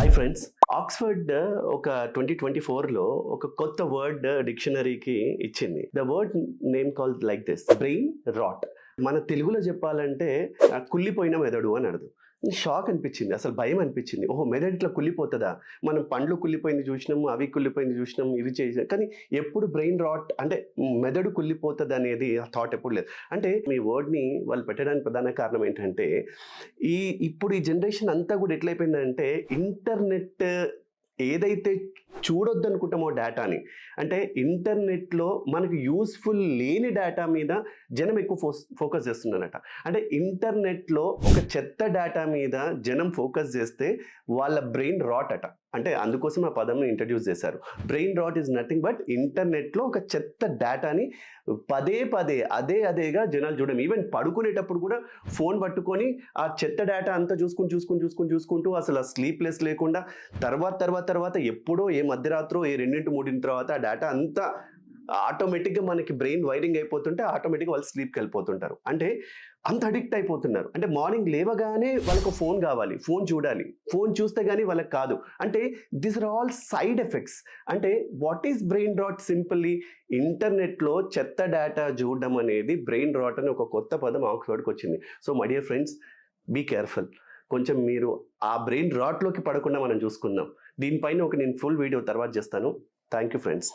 Hi friends, Oxford ఒక 2024లో ఒక కొత్త వర్డ్ డిక్షనరీకి ఇచ్చింది. The word name called like this: brain rot. మన తెలుగులో చెప్పాలంటే కుళ్ళిపోయిన మెదడు అని అర్థం. షాక్ అనిపించింది, అసలు భయం అనిపించింది. ఓహో, మెదడు ఇట్లా కుళ్ళిపోతుందా? మనం పండ్లు కుళ్ళిపోయింది చూసినాము, అవి కుళ్ళిపోయింది చూసినాము, ఇవి చేసాం, కానీ ఎప్పుడు బ్రెయిన్ రాట్ అంటే మెదడు కుళ్ళిపోతుంది అనేది ఆ థాట్ ఎప్పుడు లేదు. అంటే మీ వర్డ్ని వాళ్ళు పెట్టడానికి ప్రధాన కారణం ఏంటంటే ఇప్పుడు ఈ జనరేషన్ అంతా కూడా ఎట్లయిపోయిందంటే ఇంటర్నెట్ ఏదైతే చూడొద్దు అనుకుంటామో డేటాని, అంటే ఇంటర్నెట్లో మనకు యూస్ఫుల్ లేని డేటా మీద జనం ఎక్కువ ఫోకస్ చేస్తున్నారట. అంటే ఇంటర్నెట్లో ఒక చెత్త డేటా మీద జనం ఫోకస్ చేస్తే వాళ్ళ బ్రెయిన్ రాట్ అట. అంటే అందుకోసం ఆ పదంని ఇంట్రడ్యూస్ చేశారు. Brain rot is nothing but ఇంటర్నెట్లో ఒక చెత్త డేటాని పదే పదే అదేగా జనాలు చూడడం. ఈవెన్ పడుకునేటప్పుడు కూడా ఫోన్ పట్టుకొని ఆ చెత్త డేటా అంతా చూసుకుంటూ అసలు ఆ స్లీప్లెస్ లేకుండా తర్వాత ఎప్పుడో ఏ మధ్యరాత్రో ఏ 2-3 తర్వాత ఆ డేటా అంతా ఆటోమేటిక్గా మనకి బ్రెయిన్ వైరింగ్ అయిపోతుంటే ఆటోమేటిక్గా వాళ్ళు స్లీప్కి వెళ్ళిపోతుంటారు. అంటే అంత అడిక్ట్ అయిపోతున్నారు. అంటే మార్నింగ్ లేవగానే వాళ్ళకు ఫోన్ కావాలి, ఫోన్ చూడాలి, ఫోన్ చూస్తే కానీ వాళ్ళకి కాదు. అంటే this are all side effects. అంటే what is brain rot? Simply ఇంటర్నెట్లో చెత్త డేటా చూడడం అనేది బ్రెయిన్ రాట్ అని ఒక కొత్త పదం ఆక్స్ఫర్డ్కి వచ్చింది. So my dear friends, be careful. కొంచెం మీరు ఆ బ్రెయిన్ రాట్లోకి పడకుండా మనం చూసుకుందాం. దీనిపైన నేను ఫుల్ వీడియో తర్వాత చేస్తాను. Thank you friends.